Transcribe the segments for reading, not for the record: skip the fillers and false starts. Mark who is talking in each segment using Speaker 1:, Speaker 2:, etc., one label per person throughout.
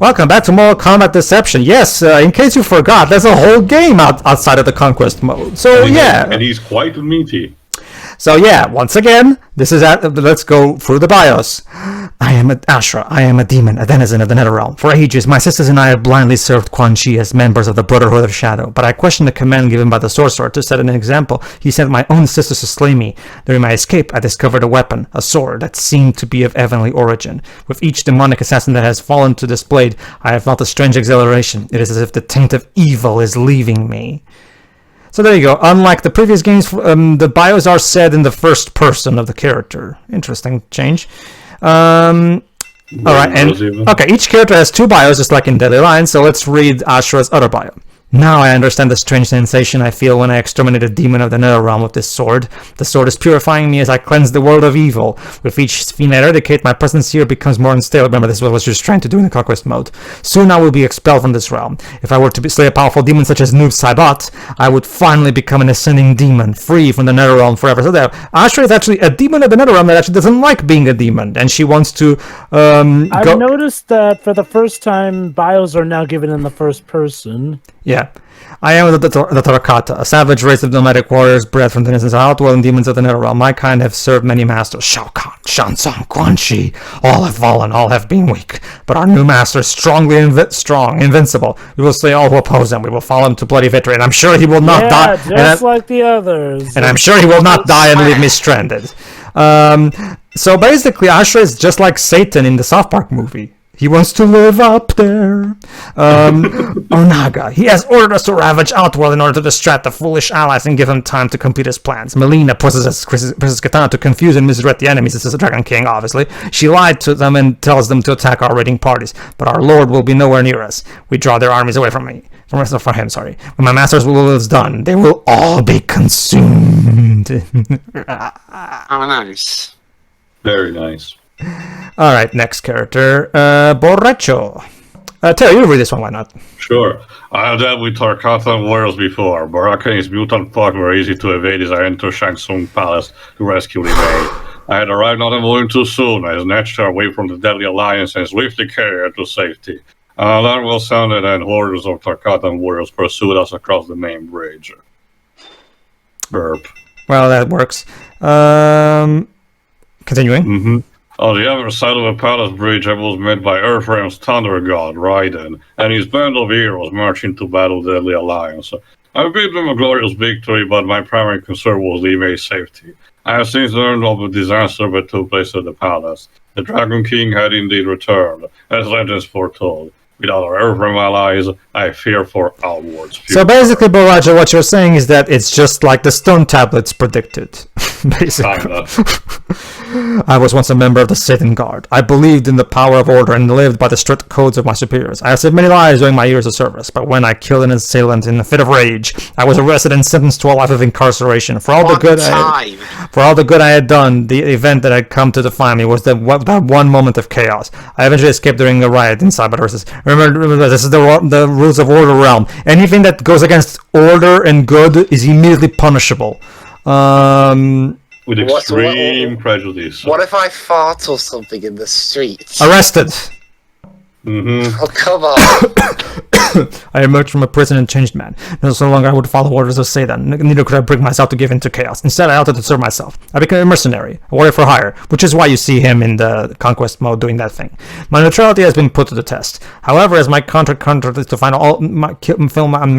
Speaker 1: Welcome back to more Kombat Deception. Yes, in case you forgot, there's a whole game outside of the Conquest mode. So
Speaker 2: and he's quite meaty.
Speaker 1: So yeah, once again, this is let's go through the BIOS. I am Ashra. I am a demon, a denizen of the Netherrealm. For ages, my sisters and I have blindly served Quan Chi as members of the Brotherhood of Shadow, but I questioned the command given by the sorcerer. To set an example, he sent my own sisters to slay me. During my escape, I discovered a weapon, a sword, that seemed to be of heavenly origin. With each demonic assassin that has fallen to this blade, I have felt a strange exhilaration. It is as if the taint of evil is leaving me. So there you go. Unlike the previous games, the bios are said in the first person of the character. Interesting change. Alright, and okay, each character has two bios, just like in Deadly Alliance, so let's read Ashra's other bio. Now I understand the strange sensation I feel when I exterminate a demon of the Netherrealm with this sword. The sword is purifying me as I cleanse the world of evil. With each fiend I eradicate, my presence here becomes more unstable. Remember, this is what I was just trying to do in the Conquest mode. Soon I will be expelled from this realm. If I were to slay a powerful demon such as Noob Saibot, I would finally become an ascending demon, free from the Netherrealm forever. So there, Ashra is actually a demon of the Netherrealm that actually doesn't like being a demon, and she wants to
Speaker 3: I've noticed that for the first time, bios are now given in the first person.
Speaker 1: Yeah. I am the Tarakata, a savage race of nomadic warriors bred from the innocence of outdwelling demons of the Netherrealm. My kind have served many masters. Shao Kahn, Shan Tsung, Quan Chi. All have fallen, all have been weak. But our new master is strong, invincible. We will slay all who oppose him. We will follow him to bloody victory. And I'm sure he will not die.
Speaker 3: Just like the others.
Speaker 1: And I'm sure he will not die and leave me stranded. So basically, Ashra is just like Satan in the South Park movie. He wants to live up there. Onaga. He has ordered us to ravage Outworld in order to distract the foolish allies and give him time to complete his plans. Melina possesses Princess Katana to confuse and misdirect the enemies. This is the Dragon King, obviously. She lied to them and tells them to attack our raiding parties. But our lord will be nowhere near us. We draw their armies away from me. From him, sorry. When my master's will is done, they will all be consumed.
Speaker 4: Oh, nice.
Speaker 2: Very nice.
Speaker 1: Alright, next character. Borracho. Terry, you read this one, why not?
Speaker 2: Sure. I have dealt with Tarkatan warriors before. Baraka and his mutant part were easy to evade as I entered Shang Tsung Palace to rescue the maid. I had arrived not a moment too soon. I snatched her away from the Deadly Alliance and swiftly carried her to safety. An alarm was sounded and hordes of Tarkatan warriors pursued us across the main bridge. Burp.
Speaker 1: Well, that works. Continuing.
Speaker 2: Mm-hmm. On the other side of the palace bridge, I was met by Earthrealm's Thunder God, Raiden, and his band of heroes marching to battle the Deadly Alliance. I bid them a glorious victory, but my primary concern was the maid's safety. I have since learned of the disaster that took place at the palace. The Dragon King had indeed returned, as legends foretold. Without our Earthrealm allies, I fear for Outward's future.
Speaker 1: So basically, Boraja, what you're saying is that it's just like the stone tablets predicted. Basically. I was once a member of the Satan Guard. I believed in the power of order and lived by the strict codes of my superiors. I have said many lies during my years of service, but when I killed an assailant in a fit of rage, I was arrested and sentenced to a life of incarceration. For all the good I had done, the event that had come to define me was that one moment of chaos. I eventually escaped during a riot inside Cyberverses. Remember, this is the rules of Order Realm. Anything that goes against order and good is immediately punishable.
Speaker 2: With extreme prejudice.
Speaker 4: What if I fart or something in the street?
Speaker 1: Arrested.
Speaker 2: Mm-hmm.
Speaker 4: Oh, come on.
Speaker 1: I emerged from a prison and changed man. No longer I would follow orders of Satan. Neither could I bring myself to give in to chaos. Instead, I opted to serve myself. I became a mercenary, a warrior for hire, which is why you see him in the Conquest mode doing that thing. My neutrality has been put to the test. However, as my contract is to find my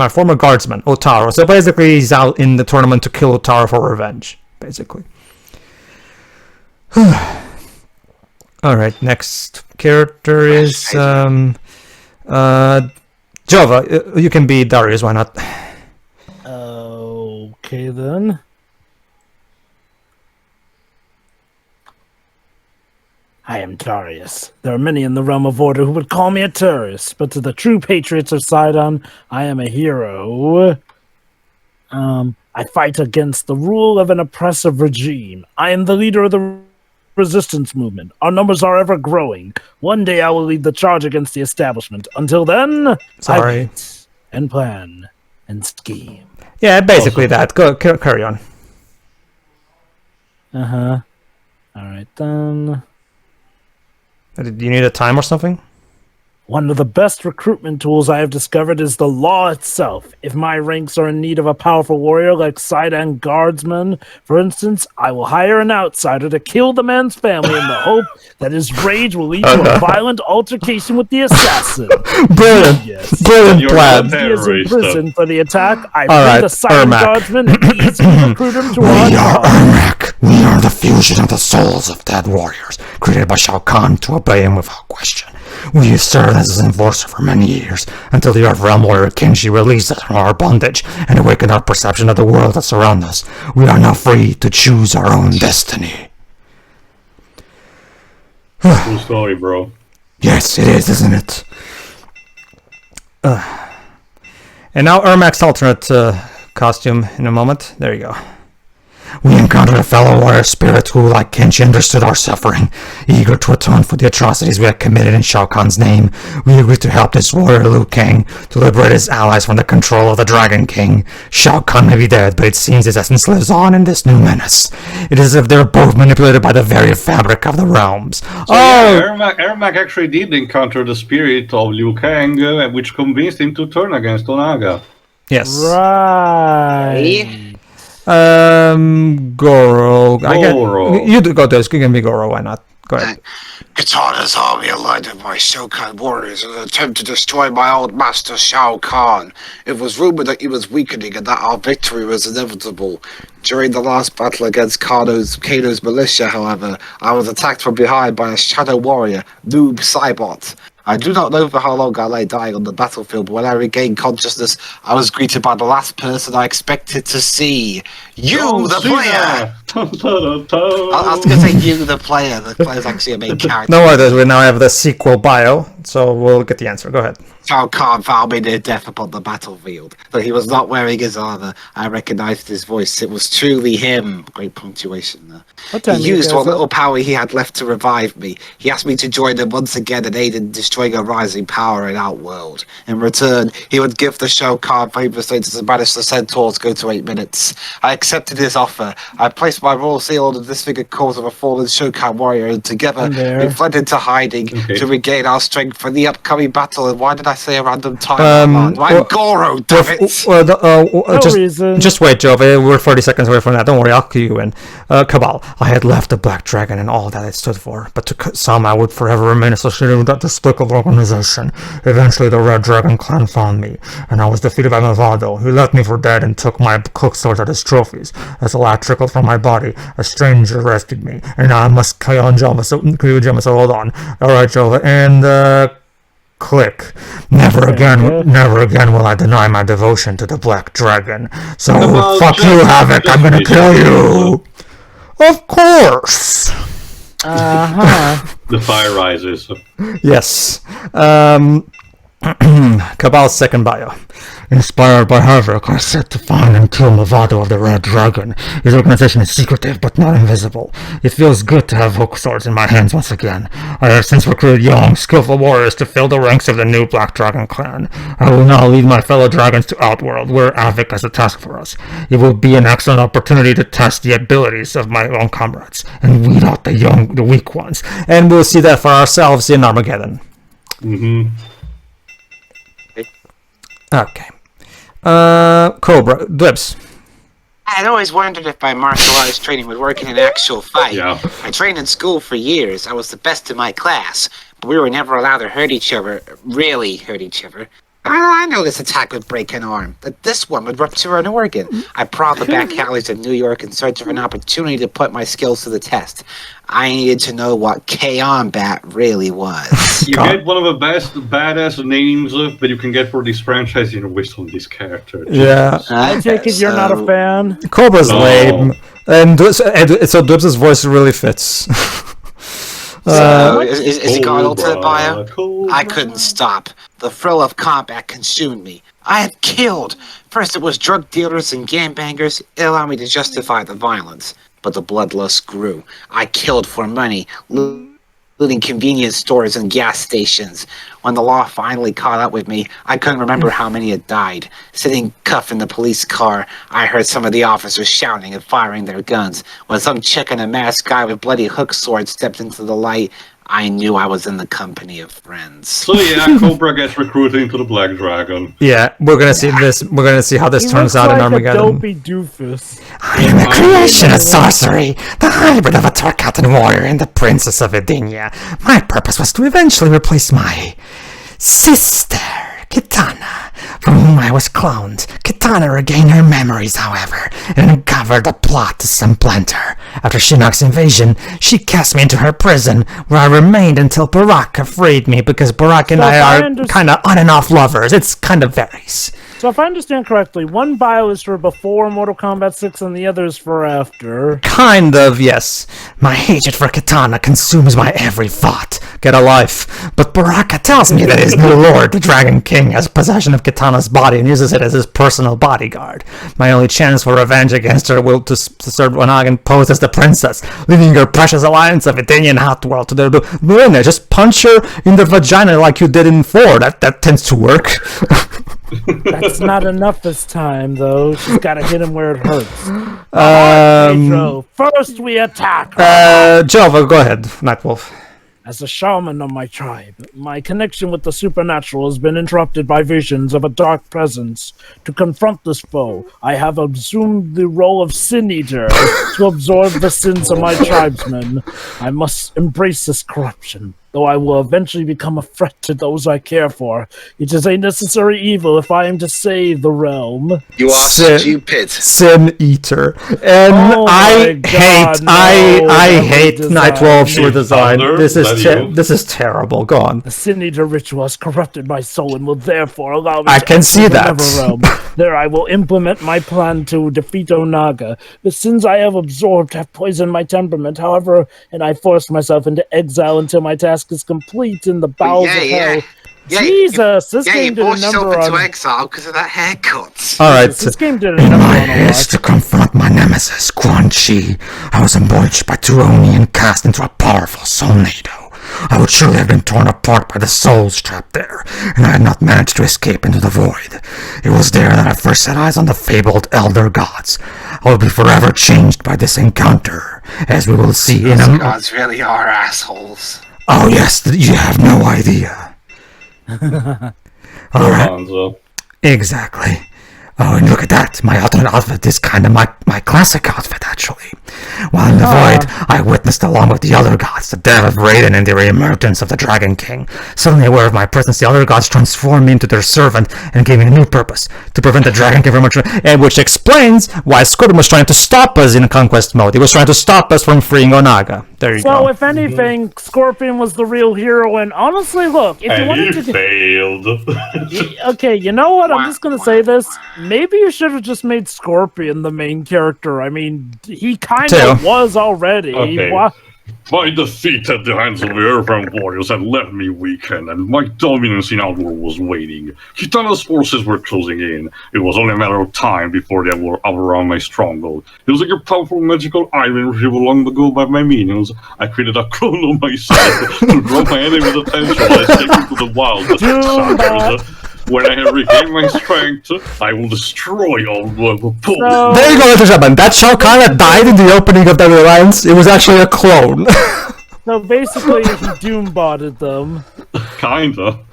Speaker 1: former guardsman, Otaro. So basically, he's out in the tournament to kill Otaro for revenge. Basically. Alright, next character is Jova. You can be Darius, why not?
Speaker 3: Okay then. I am Darius. There are many in the realm of order who would call me a terrorist, but to the true patriots of Sidon, I am a hero. I fight against the rule of an oppressive regime. I am the leader of the resistance movement. Our numbers are ever growing. One day I will lead the charge against the establishment. Until then, I wait and plan and scheme.
Speaker 1: Yeah, basically that. Go carry on.
Speaker 3: Alright then.
Speaker 1: Do you need a time or something?
Speaker 3: One of the best recruitment tools I have discovered is the law itself. If my ranks are in need of a powerful warrior like Sidan Guardsman, for instance, I will hire an outsider to kill the man's family in the hope that his rage will lead to a violent altercation with the assassin.
Speaker 1: Brilliant.
Speaker 3: Yes.
Speaker 1: Brilliant
Speaker 2: You're
Speaker 1: plan.
Speaker 2: not
Speaker 3: He is in
Speaker 2: terrorist,
Speaker 3: prison for the attack. I
Speaker 1: All
Speaker 3: bring
Speaker 1: right,
Speaker 3: the Sidan
Speaker 1: Ermac.
Speaker 3: Guardsman and easily recruit him to our
Speaker 1: We are
Speaker 3: cause.
Speaker 1: Ermac. We are the fusion of the souls of dead warriors, created by Shao Kahn to obey him without question. We have served as his enforcer for many years, until the Earth Realm warrior Kenshi released us from our bondage and awakened our perception of the world that surrounds us. We are now free to choose our own destiny.
Speaker 2: Cool story, bro.
Speaker 1: Yes, it is, isn't it? And now Ermac's alternate costume in a moment. There you go. We encountered a fellow warrior spirit who, like Kenshi, understood our suffering. Eager to atone for the atrocities we had committed in Shao Kahn's name, we agreed to help this warrior Liu Kang to liberate his allies from the control of the Dragon King. Shao Kahn may be dead, but it seems his essence lives on in this new menace. It is as if they're both manipulated by the very fabric of the realms.
Speaker 2: Ermac actually did encounter the spirit of Liu Kang, which convinced him to turn against Onaga.
Speaker 1: Yes.
Speaker 3: Right.
Speaker 1: Goro.
Speaker 2: Goro.
Speaker 1: You do go this. You can be Goro. Why not? Go ahead.
Speaker 4: Katana's army allied with my Shokan warriors in an attempt to destroy my old master Shao Kahn. It was rumored that he was weakening and that our victory was inevitable. During the last battle against Kano's militia, however, I was attacked from behind by a shadow warrior, Noob Cybot. I do not know for how long I lay dying on the battlefield, but when I regained consciousness, I was greeted by the last person I expected to see. You, the player! I was going to say you, the player. The player's actually a main character.
Speaker 1: No worries, we now have the sequel bio, so we'll get the answer. Go ahead.
Speaker 4: Shao Kahn found me near death upon the battlefield. Though he was not wearing his armor, I recognized his voice. It was truly him. Great punctuation there. He used what little power he had left to revive me. He asked me to join him once again and aid in destroying a rising power in Outworld. In return, he would give the Shao Kahn favor status and banish the centaurs go to 8 minutes. I accepted his offer. I placed my royal seal on the disfigured corpse of a fallen Shokan warrior, and together we fled into hiding to regain our strength for the upcoming battle. And why did I say a random time? I'm Goro, damn it!
Speaker 1: Just wait, Joe. We're 30 seconds away from that. Don't worry, I'll cue you in. Cabal, I had left the Black Dragon and all that it stood for, but to some I would forever remain associated with that despicable organization. Eventually, the Red Dragon clan found me, and I was defeated by Mavado, who left me for dead and took my cook sword as his trophies. As the light trickled from my body, a stranger rescued me, and now I must carry on, Java. So hold on. Alright, Jova, and click. Never again will I deny my devotion to the Black Dragon. So fuck you, Havoc. I'm gonna kill you. Of course.
Speaker 2: The fire rises.
Speaker 1: Yes. Cabal's second bio. Inspired by Havoc, I set to find and kill Movado of the Red Dragon. His organization is secretive, but not invisible. It feels good to have hook swords in my hands once again. I have since recruited young, skillful warriors to fill the ranks of the new Black Dragon clan. I will now lead my fellow dragons to Outworld, where Havoc has a task for us. It will be an excellent opportunity to test the abilities of my own comrades, and weed out the weak ones. And we'll see that for ourselves in Armageddon. Okay. Cobra, Dibs.
Speaker 4: I had always wondered if my martial arts training would work in an actual fight.
Speaker 2: Yeah.
Speaker 4: I trained in school for years. I was the best in my class, but we were never allowed to hurt each other. Really hurt each other. I know this attack would break an arm, but this one would rupture an organ. I prowled the back alleys of New York in search of an opportunity to put my skills to the test. I needed to know what Kombat really was.
Speaker 2: You get one of the best badass names that you can get for this franchise in which of this character.
Speaker 1: Yeah.
Speaker 3: I take it you're not a fan?
Speaker 1: Cobra's lame. And so Dibs' voice really fits.
Speaker 4: Is it got ultimate bio? I couldn't stop. The thrill of combat consumed me. I had killed. First it was drug dealers and gangbangers. It allowed me to justify the violence. But the bloodlust grew. I killed for money, looting convenience stores and gas stations. When the law finally caught up with me, I couldn't remember how many had died. Sitting cuffed in the police car, I heard some of the officers shouting and firing their guns. When some chick and a masked guy with bloody hook swords stepped into the light, I knew I was in the company of friends.
Speaker 2: So yeah, Cobra gets recruited into the Black Dragon.
Speaker 1: Yeah, we're gonna see this. We're gonna see how this turns out in Armageddon.
Speaker 3: A dopey doofus.
Speaker 1: I am a creation of sorcery, the hybrid of a Tarkatan warrior and the princess of Edenia. My purpose was to eventually replace my sister, Kitana, from whom I was cloned. Kitana regained her memories, however, and uncovered a plot to supplant her. After Shinnok's invasion, she cast me into her prison, where I remained until Baraka freed me, because Baraka and I are kind of on and off lovers. It's kind of varies.
Speaker 3: So if I understand correctly, one bio is for before Mortal Kombat 6 and the other is for after.
Speaker 1: Kind of, yes. My hatred for Kitana consumes my every thought. Get a life. But Baraka tells me that his new lord, the Dragon King, has possession of Kitana's body and uses it as his personal bodyguard. My only chance for revenge against her will to serve Onagan pose as the princess, leading her precious alliance of Edenia and Outworld to their ruin. Just punch her in the vagina like you did in 4. That tends to work.
Speaker 3: That's not enough this time, though. She's got to hit him where it hurts. Pedro, first we attack.
Speaker 1: Jova, go ahead, Nightwolf.
Speaker 3: As a shaman of my tribe, my connection with the supernatural has been interrupted by visions of a dark presence. To confront this foe, I have assumed the role of Sin Eater to absorb the sins of my tribesmen. I must embrace this corruption, though I will eventually become a threat to those I care for. It is a necessary evil if I am to save the realm.
Speaker 4: You are stupid.
Speaker 1: Sin Eater. And I hate Nightwolf's design. This is terrible. Go on.
Speaker 3: The Sin Eater ritual has corrupted my soul and will therefore allow me
Speaker 1: to enter the
Speaker 3: Neverrealm. There I will implement my plan to defeat Onaga. The sins I have absorbed have poisoned my temperament, however, and I forced myself into exile until my task is complete in the bowels of hell. Jesus, this game did a number on...
Speaker 4: into exile because of that haircut.
Speaker 1: Alright,
Speaker 3: this game did a
Speaker 1: in
Speaker 3: number
Speaker 1: my
Speaker 3: on
Speaker 1: haste to confront my nemesis, Quan Chi, I was ambushed by Turoni and cast into a powerful soulnado. I would surely have been torn apart by the souls trapped there, and I had not managed to escape into the void. It was there that I first set eyes on the fabled Elder Gods. I will be forever changed by this encounter, as we will see in a...
Speaker 4: Those gods really are assholes.
Speaker 1: Oh yes, you have no idea. Alright. Exactly. Oh, and look at that. My alternate outfit is kind of my classic outfit, actually. While in the void, I witnessed, along with the other gods, the death of Raiden and the re-emergence of the Dragon King. Suddenly aware of my presence, the other gods transformed me into their servant and gave me a new purpose, to prevent the Dragon King from returning, and which explains why Squidward was trying to stop us in Conquest mode. He was trying to stop us from freeing Onaga. There you go.
Speaker 3: So, if anything, Scorpion was the real hero, and honestly, look, if you wanted to...
Speaker 2: failed.
Speaker 3: Okay, you know what? I'm just gonna say this. Maybe you should have just made Scorpion the main character. I mean, he kind of was already.
Speaker 2: Okay. My defeat at the hands of the Earthbound warriors had left me weakened, and my dominance in Outworld was waning. Kitana's forces were closing in. It was only a matter of time before they were around my stronghold. It was like a powerful magical iron retrieved long ago by my minions. I created a clone of myself to draw my enemy's attention while I escaped into the wild. When I have regained my strength, I will destroy all the opponents.
Speaker 1: There you go, ladies and gentlemen. That Shao Kahn died in the opening of the Alliance. It was actually a clone.
Speaker 3: So basically, he doom-botted them.
Speaker 2: Kinda.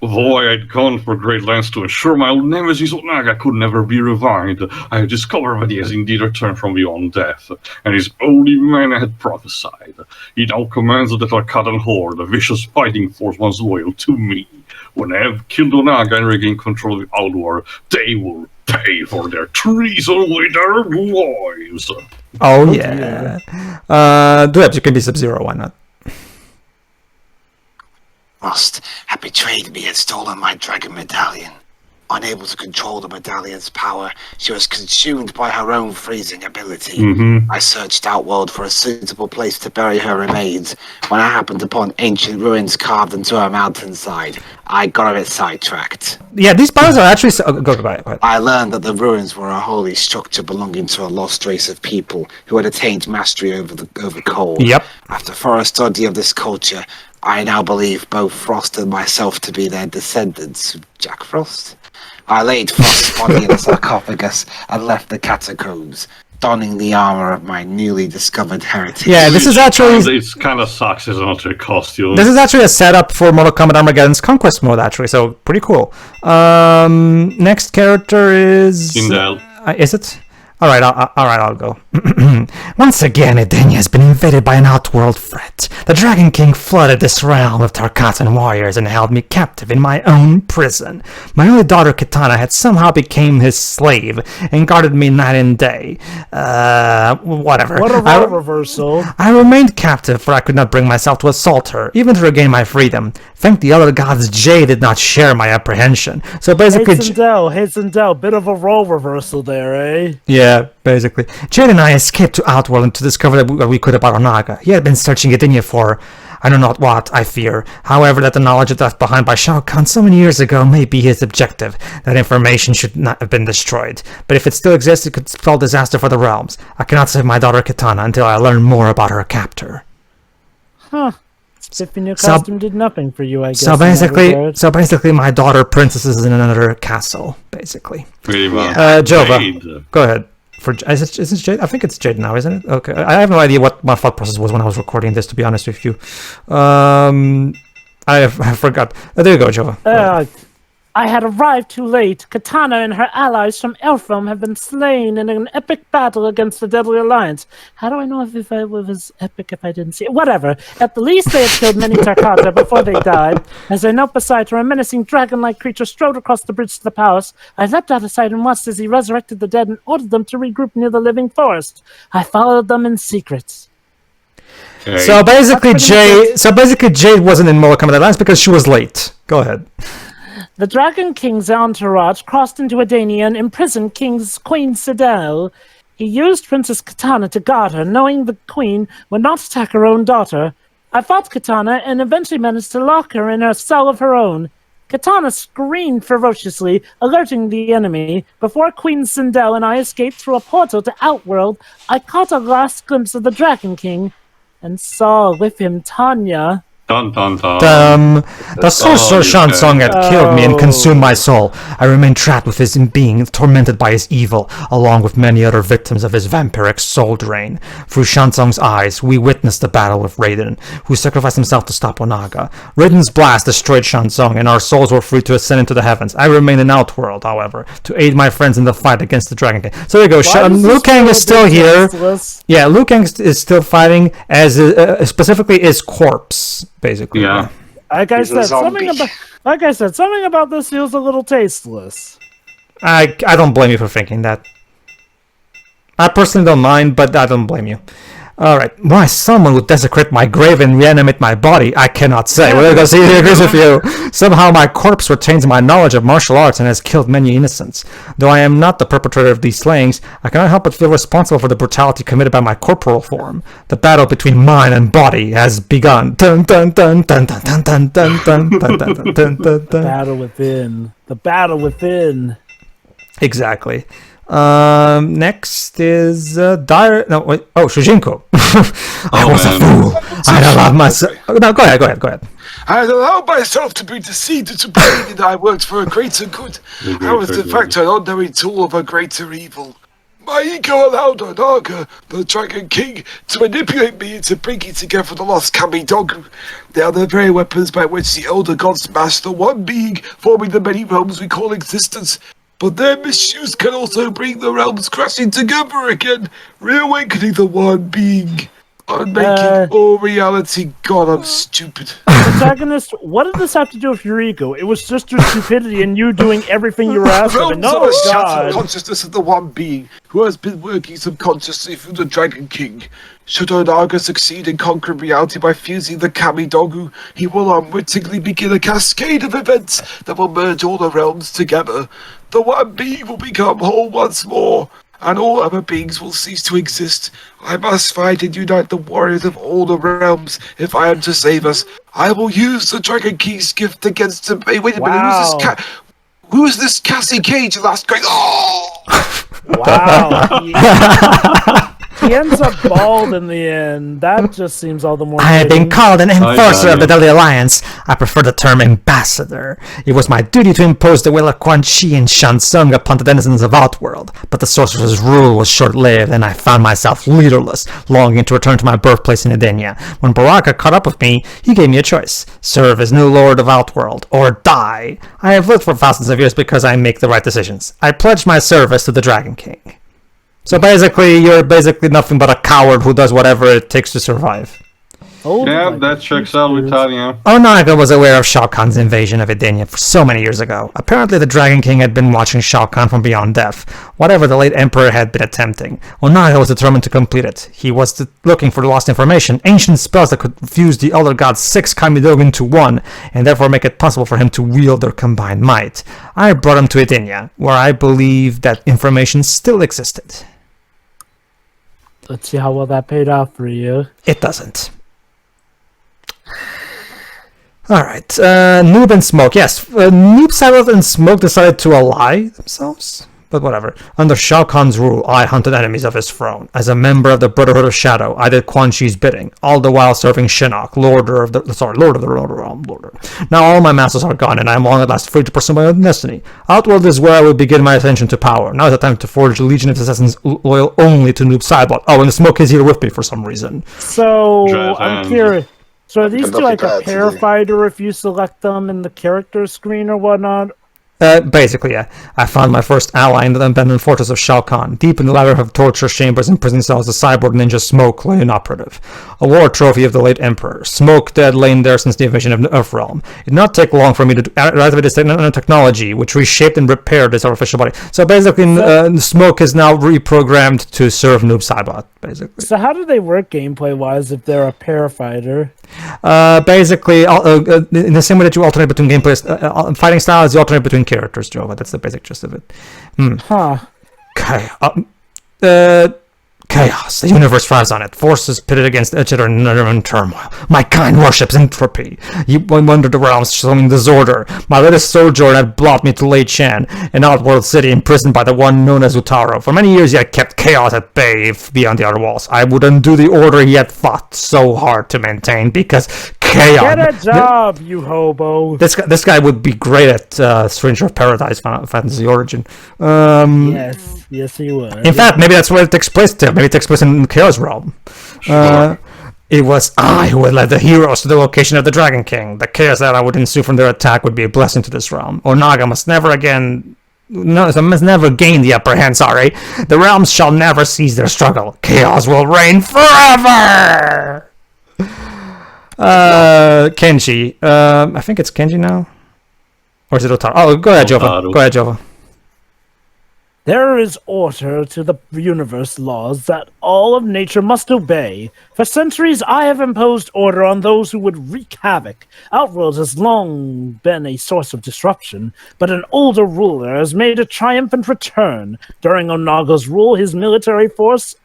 Speaker 2: Though I had gone for great lengths to ensure my old nemesis Onaga could never be revived, I had discovered that he has indeed returned from beyond death, and his holy man had prophesied. He now commands the Tarkatan Horde, a vicious fighting force once loyal to me. When I have killed Onaga and regained control of the Outworld, they will pay for their treason with their lives.
Speaker 1: Oh yeah. Dwebs, you can be Sub-Zero, why not?
Speaker 4: Rust had betrayed me and stolen my dragon medallion. Unable to control the medallion's power, she was consumed by her own freezing ability. I searched Outworld for a suitable place to bury her remains when I happened upon ancient ruins carved into a mountainside. I got a bit sidetracked.
Speaker 1: Yeah, these bios are actually... go ahead.
Speaker 4: I learned that the ruins were a holy structure belonging to a lost race of people who had attained mastery over cold.
Speaker 1: Yep.
Speaker 4: After thorough study of this culture, I now believe both Frost and myself to be their descendants. Jack Frost? I laid Frost's body in a sarcophagus and left the catacombs. donning the armor of my newly discovered heritage.
Speaker 1: Yeah, this is actually...
Speaker 2: It kind of sucks, isn't it, your costume?
Speaker 1: This is actually a setup for Mortal Kombat Armageddon's Conquest mode, actually, so pretty cool. Next character is...
Speaker 2: Sindel.
Speaker 1: Is it? Alright, I'll go. Once again, Edenia has been invaded by an outworld threat. The Dragon King flooded this realm with Tarkatan warriors and held me captive in my own prison. My only daughter, Kitana, had somehow become his slave and guarded me night and day. Whatever.
Speaker 3: What a role reversal.
Speaker 1: I remained captive, for I could not bring myself to assault her, even to regain my freedom. Thank the other gods, Jay did not share my apprehension. So basically...
Speaker 3: Hey Sindel, bit of a role reversal there, eh?
Speaker 1: Yeah, basically. Jade and I escaped to Outworld and to discover that we could about Onaga. He had been searching Edenia for, I don't know what, I fear. However, that the knowledge left behind by Shao Kahn so many years ago may be his objective. That information should not have been destroyed. But if it still exists, it could spell disaster for the realms. I cannot save my daughter Kitana until I learn more about her captor.
Speaker 3: Huh. Spiffy new costume did nothing for you, I guess.
Speaker 1: So basically, my daughter princess is in another castle, basically.
Speaker 2: Pretty much.
Speaker 1: Jova, go ahead. Is it Jade? I think it's Jade now, isn't it? Okay. I have no idea what my thought process was when I was recording this, to be honest with you. I forgot. There you go, Jova.
Speaker 3: I had arrived too late. Kitana and her allies from Elfram have been slain in an epic battle against the Deadly Alliance. How do I know if it was epic if I didn't see it? Whatever. At the least they had killed many Tarkata before they died. As I knelt beside her, a menacing dragon-like creature strode across the bridge to the palace. I leapt out of sight and watched as he resurrected the dead and ordered them to regroup near the living forest. I followed them in secret.
Speaker 2: Okay.
Speaker 1: So basically, Jade wasn't in Mortal Kombat Alliance because she was late. Go ahead.
Speaker 3: The Dragon King's entourage crossed into Edenia and imprisoned Queen Sindel. He used Princess Kitana to guard her, knowing the Queen would not attack her own daughter. I fought Kitana and eventually managed to lock her in a cell of her own. Kitana screamed ferociously, alerting the enemy. Before Queen Sindel and I escaped through a portal to Outworld, I caught a last glimpse of the Dragon King and saw with him Tanya.
Speaker 2: Dun, dun, dun.
Speaker 1: The sorcerer Shan Song had killed me and consumed my soul. I remained trapped with his being, tormented by his evil, along with many other victims of his vampiric soul drain. Through Shan Song's eyes, we witnessed the battle with Raiden, who sacrificed himself to stop Onaga. Raiden's blast destroyed Shan Song, and our souls were free to ascend into the heavens. I remained in Outworld, however, to aid my friends in the fight against the Dragon King. So there you go. Liu Kang is still here. Yeah, Liu Kang is still fighting, as specifically his corpse. Basically,
Speaker 2: yeah.
Speaker 3: Like I said, something about this feels a little tasteless.
Speaker 1: I don't blame you for thinking that. I personally don't mind, but I don't blame you. Alright, why someone would desecrate my grave and reanimate my body, I cannot say. Well, because he agrees with you. Somehow my corpse retains my knowledge of martial arts and has killed many innocents. Though I am not the perpetrator of these slayings, I cannot help but feel responsible for the brutality committed by my corporal form. The battle between mind and body has begun. Dun dun dun dun dun dun dun dun dun dun dun dun dun.
Speaker 3: The battle within. The battle within.
Speaker 1: Exactly. Next is Shujinko. I was a fool. I allowed myself. No, go ahead.
Speaker 5: I allowed myself to be deceived into believing that I worked for a greater good. I was in fact an ordinary tool of a greater evil. My ego allowed Onaga, the Dragon King, to manipulate me into bringing together the lost Kamidogu. They are the very weapons by which the elder gods master one being, forming the many realms we call existence. But their misuse can also bring the realms crashing together again, reawakening the one being, and making all reality. God, I'm stupid.
Speaker 3: Protagonist, what did this have to do with your ego? It was just your stupidity and you doing everything you were asked of. No, God.
Speaker 5: Consciousness of the one being who has been working subconsciously through the Dragon King. Should Onaga succeed in conquering reality by fusing the Kamidogu, he will unwittingly begin a cascade of events that will merge all the realms together. The one being will become whole once more, and all other beings will cease to exist. I must fight and unite the warriors of all the realms if I am to save us. I will use the Dragon King's gift against him. Wait a minute, who's this Cassie Cage last great? Oh!
Speaker 3: Wow. He ends up bald in the end. That just seems all the more.
Speaker 1: I have been
Speaker 3: fitting.
Speaker 1: called an enforcer of the
Speaker 2: Daniel.
Speaker 1: Deadly Alliance. I prefer the term ambassador. It was my duty to impose the will of Quan Chi and Shan Tsung upon the denizens of Outworld, but the sorcerer's rule was short-lived, and I found myself leaderless, longing to return to my birthplace in Edenia. When Baraka caught up with me, he gave me a choice: serve as new lord of Outworld, or die. I have lived for thousands of years because I make the right decisions. I pledged my service to the Dragon King. So basically, you're basically nothing but a coward who does whatever it takes to survive.
Speaker 3: Oh,
Speaker 2: Yeah,
Speaker 3: my
Speaker 2: that checks out with Tanya.
Speaker 1: Onaga was aware of Shao Kahn's invasion of Edenia for so many years ago. Apparently the Dragon King had been watching Shao Kahn from beyond death, whatever the late Emperor had been attempting. Onaga was determined to complete it. He was looking for lost information, ancient spells that could fuse the other gods' 6 Kamido into one, and therefore make it possible for him to wield their combined might. I brought him to Edenia, where I believe that information still existed.
Speaker 3: Let's see how well that paid off for you.
Speaker 1: It doesn't. Alright, Noob and Smoke. Yes, Noob, Silent, and Smoke decided to ally themselves, but whatever. Under Shao Kahn's rule, I hunted enemies of his throne. As a member of the Brotherhood of Shadow, I did Quan Chi's bidding, all the while serving Shinnok, Lord of the Realm. Now all my masters are gone, and I am long at last free to pursue my own destiny. Outworld is where I will begin my ascension to power. Now is the time to forge a legion of assassins loyal only to Noob Saibot. Oh, and Smoke is here with me for some reason.
Speaker 3: So
Speaker 2: Jazz
Speaker 3: I'm
Speaker 2: hands.
Speaker 3: curious. So are these two
Speaker 6: Conduct
Speaker 3: like a
Speaker 6: attacks,
Speaker 3: pair
Speaker 6: yeah.
Speaker 3: fighter if you select them in the character screen or whatnot?
Speaker 1: Basically, yeah. I found my first ally in the abandoned fortress of Shao Kahn. Deep in the labyrinth of torture chambers and prison cells, the cyborg ninja Smoke lay inoperative. A war trophy of the late Emperor. Smoke dead, lain there since the invasion of the Earthrealm. It did not take long for me to activate this technology, which reshaped and repaired his artificial body. So basically, Smoke is now reprogrammed to serve Noob Saibot, basically.
Speaker 3: So how do they work gameplay-wise if they're a pair fighter?
Speaker 1: Basically, in the same way that you alternate between gameplays, fighting styles, you alternate between characters, Jova. That's the basic gist of it.
Speaker 3: Huh.
Speaker 1: Chaos. The universe thrives on it. Forces pitted against each other in turmoil. My kind worships entropy. You wander the realms, showing disorder. My latest sojourn had brought me to Lei Chan, an outworld city imprisoned by the one known as Utaro. For many years he had kept chaos at bay beyond the outer walls. I would undo the order he had fought so hard to maintain, because chaos...
Speaker 3: Get a job, you hobo.
Speaker 1: This guy would be great at Stranger of Paradise Fantasy Origin.
Speaker 3: Yes, he would.
Speaker 1: In fact, maybe that's where it takes place to. Maybe it takes place in the Chaos Realm. It was I who had led the heroes to the location of the Dragon King. The chaos that would ensue from their attack would be a blessing to this realm. Onaga must never gain the upper hand, The realms shall never cease their struggle. Chaos will reign forever! Kenji. I think it's Kenji now. Or is it Otaro? Oh, go ahead, Jova.
Speaker 3: There is order to the universe laws that all of nature must obey. For centuries, I have imposed order on those who would wreak havoc. Outworld has long been a source of disruption, but an older ruler has made a triumphant return. During Onaga's rule, his military forced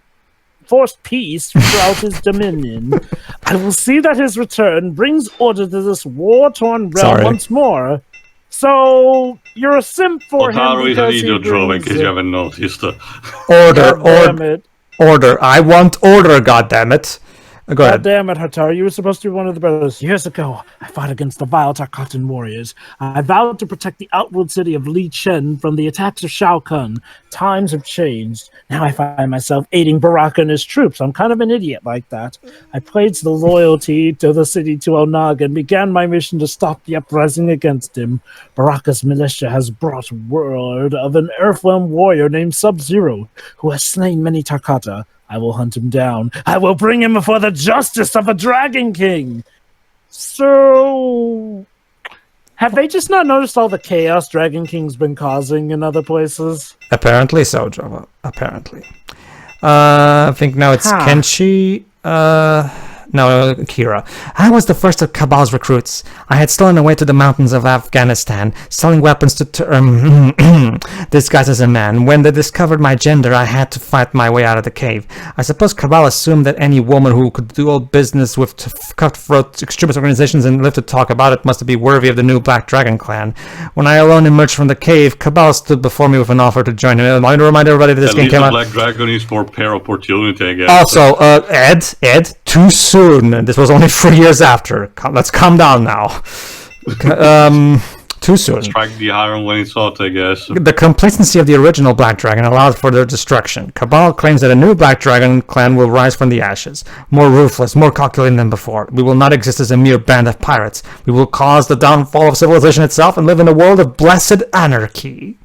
Speaker 3: peace throughout his dominion. I will see that his return brings order to this war-torn realm once more. So, you're a simp for him
Speaker 2: Otaro is an
Speaker 3: because he
Speaker 2: idiot drawing, in
Speaker 3: brings
Speaker 2: case you haven't noticed.
Speaker 1: Order. I want order, goddammit. Go ahead.
Speaker 3: God damn it, Hataru. You were supposed to be one of the brothers. Years ago, I fought against the vile Tarkatan warriors. I vowed to protect the outworld city of Li Chen from the attacks of Shao Kahn. Times have changed. Now I find myself aiding Baraka and his troops. I'm kind of an idiot like that. I pledged the loyalty to the city to Onaga and began my mission to stop the uprising against him. Baraka's militia has brought word of an Earthrealm warrior named Sub-Zero, who has slain many Tarkata. I will hunt him down. I will bring him before the justice of a Dragon King. So, have they just not noticed all the chaos Dragon King's been causing in other places?
Speaker 1: Apparently so, Jova. Apparently. I think now it's Kenshi. No, Kira. I was the first of Cabal's recruits. I had stolen away to the mountains of Afghanistan, selling weapons to disguised as a man. When they discovered my gender, I had to fight my way out of the cave. I suppose Cabal assumed that any woman who could do all business with cutthroat extremist organizations and live to talk about it must be worthy of the new Black Dragon clan. When I alone emerged from the cave, Cabal stood before me with an offer to join him. I want to remind everybody that this game came out.
Speaker 2: Black Dragon is for pair opportunity, I guess.
Speaker 1: Also, Ed, too soon. This was only 3 years after. Let's calm down now. Too soon.
Speaker 2: Strike the iron when it's hot, I guess.
Speaker 1: The complacency of the original Black Dragon allowed for their destruction. Cabal claims that a new Black Dragon clan will rise from the ashes. More ruthless, more calculating than before. We will not exist as a mere band of pirates. We will cause the downfall of civilization itself and live in a world of blessed anarchy.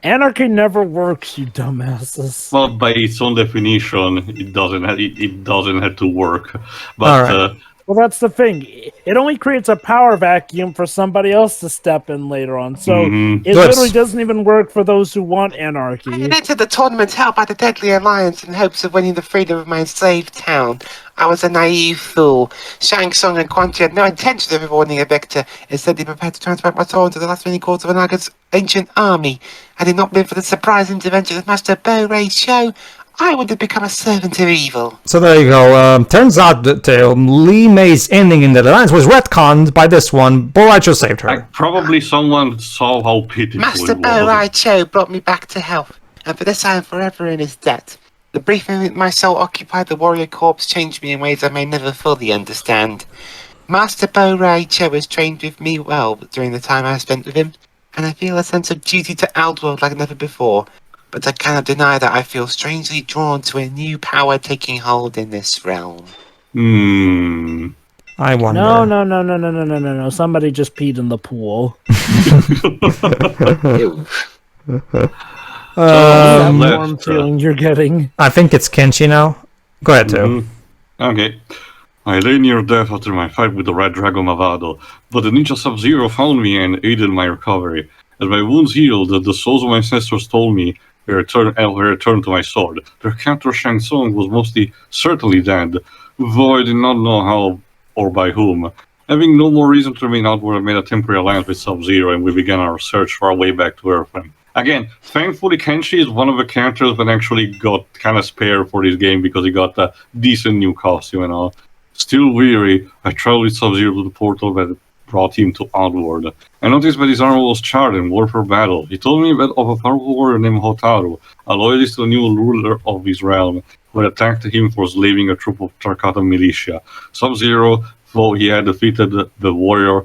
Speaker 3: Anarchy never works, you dumbasses.
Speaker 2: Well, by its own definition, it doesn't have to work. But
Speaker 1: right.
Speaker 3: Well, that's the thing. It only creates a power vacuum for somebody else to step in later on. So it literally doesn't even work for those who want anarchy.
Speaker 4: I entered the tournament held by the Deadly Alliance in hopes of winning the freedom of my enslaved town. I was a naive fool. Shang Tsung and Quan Chi had no intention of rewarding a victor. Instead, they prepared to transport my soul into the last remaining quarter of Naga's ancient army. Had it not been for the surprise intervention of Master Bo Ray Cho, I would have become a servant of evil.
Speaker 1: So there you go. Turns out that Li Mei's ending in the alliance was retconned by this one. Bo Rai Cho saved her.
Speaker 2: Probably someone saw how pitiful
Speaker 4: Master
Speaker 2: it was.
Speaker 4: Bo Rai Cho brought me back to health, and for this I am forever in his debt. The brief moment my soul occupied the warrior corpse changed me in ways I may never fully understand. Master Bo Rai Cho has trained with me well during the time I spent with him, and I feel a sense of duty to Outworld like never before. But I cannot deny that I feel strangely drawn to a new power taking hold in this realm.
Speaker 1: I wonder.
Speaker 3: No. Somebody just peed in the pool. That warm feeling you're getting.
Speaker 1: I think it's Kenshi now. Go ahead, too.
Speaker 2: Okay. I lay near death after my fight with the Red Dragon Mavado, but the Ninja Sub-Zero found me and aided my recovery. As my wounds healed, the souls of my ancestors told me I returned to my sword. Their captor Shang Tsung was mostly certainly dead, though I did not know how or by whom. Having no more reason to remain outward, I made a temporary alliance with Sub-Zero, and we began our search for our way back to Earth. Again, thankfully Kenshi is one of the characters that actually got kind of spared for this game because he got a decent new costume and all. Still weary, I traveled with Sub-Zero to the portal that brought him to Outward. I noticed that his armor was charred and war for battle. He told me that of a powerful warrior named Hotaru, a loyalist to the new ruler of his realm, who had attacked him for slaving a troop of Tarkatan militia. Sub-Zero thought he had defeated the warrior,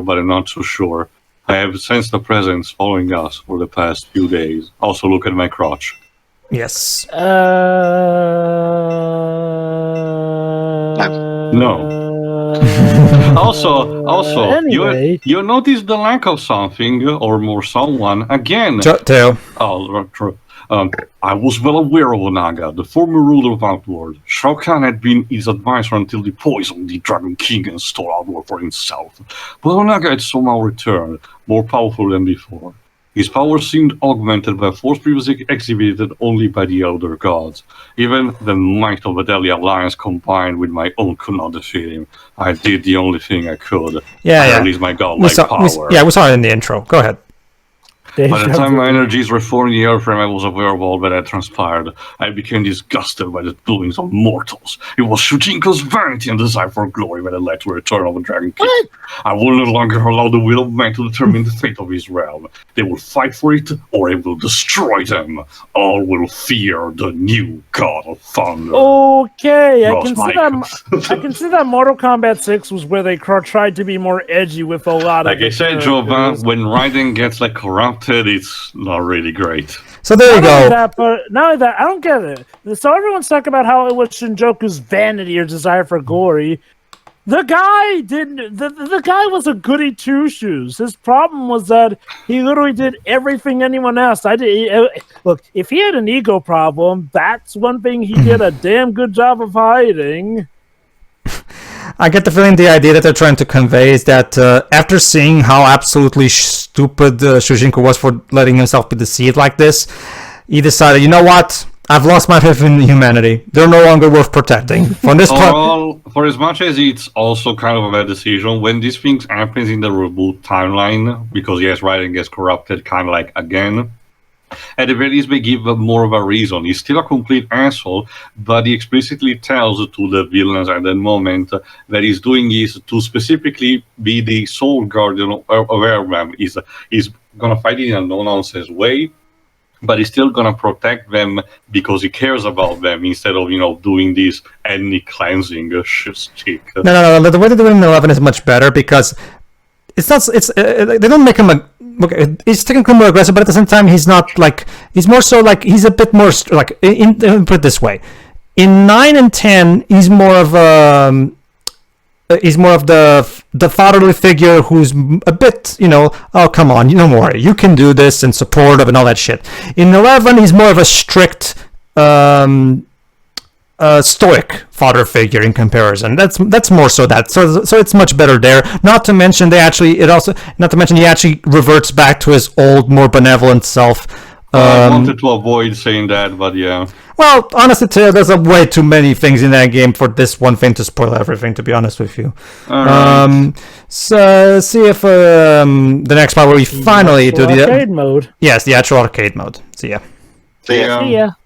Speaker 2: but I'm not so sure. I have sensed a presence following us for the past few days. Also look at my crotch.
Speaker 1: Yes.
Speaker 2: No. Also,
Speaker 3: anyway.
Speaker 2: you notice the lack of something, or more someone, again.
Speaker 1: Teo.
Speaker 2: I was well aware of Onaga, the former ruler of Outworld. Shao Kahn had been his advisor until he poisoned the Dragon King and stole Outworld for himself. But Onaga had somehow returned, more powerful than before. His power seemed augmented by a force previously exhibited only by the Elder Gods. Even the might of the Deadly Alliance combined with my own could not defeat him. I did the only thing I could. I released my godlike power.
Speaker 1: We saw it in the intro. Go ahead.
Speaker 2: By the time my energies reformed the airframe, I was aware of all that had transpired. I became disgusted by the doings of mortals. It was Shujinko's vanity and desire for glory that had led to a return of the Dragon King. I will no longer allow the will of man to determine the fate of his realm. They will fight for it, or I will destroy them. All will fear the new God of Thunder.
Speaker 3: Okay, I can see that Mortal Kombat 6 was where they tried to be more edgy with a lot of.
Speaker 2: Like I said, Jovan, when Raiden gets corrupted, it's not really great.
Speaker 1: So there you go.
Speaker 3: Not only that, I don't get it. So everyone's talking about how it was Shinjuku's vanity or desire for glory. The guy didn't. The guy was a goody two shoes. His problem was that he literally did everything anyone asked. Look, if he had an ego problem, that's one thing he did a damn good job of hiding.
Speaker 1: I get the feeling the idea that they're trying to convey is that after seeing how absolutely stupid Shujinko was for letting himself be deceived like this, he decided, you know what? I've lost my faith in humanity. They're no longer worth protecting. From this part,
Speaker 2: Overall, for as much as it's also kind of a bad decision, when these things happens in the reboot timeline, because yes, Raiden gets corrupted kind of like again, at the very least they give more of a reason. He's still a complete asshole, but he explicitly tells to the villains at that moment that he's doing is to specifically be the sole guardian of Airman. He's gonna fight it in a no-nonsense way, but he's still gonna protect them because he cares about them instead of doing this ethnic cleansing shit.
Speaker 1: No. The way they do it in 11 is much better because it's not. It's they don't make him a. Okay, he's technically more aggressive, but at the same time, he's not like. He's more so like he's a bit more like. Put it this way, in 9 and 10, he's more of a. He's more of the fatherly figure who's a bit, oh, come on, don't worry, you can do this, and supportive and all that shit. In 11, he's more of a strict, stoic father figure in comparison. That's more so that. So it's much better there. Not to mention he actually reverts back to his old, more benevolent self.
Speaker 2: I wanted to avoid saying that, but yeah.
Speaker 1: Well, honestly, there's way too many things in that game for this one thing to spoil everything, to be honest with you.
Speaker 2: Right.
Speaker 1: So, see if the next part where we finally do the...
Speaker 3: arcade mode.
Speaker 1: Yes, the actual arcade mode. See ya.
Speaker 4: See ya.
Speaker 3: See ya.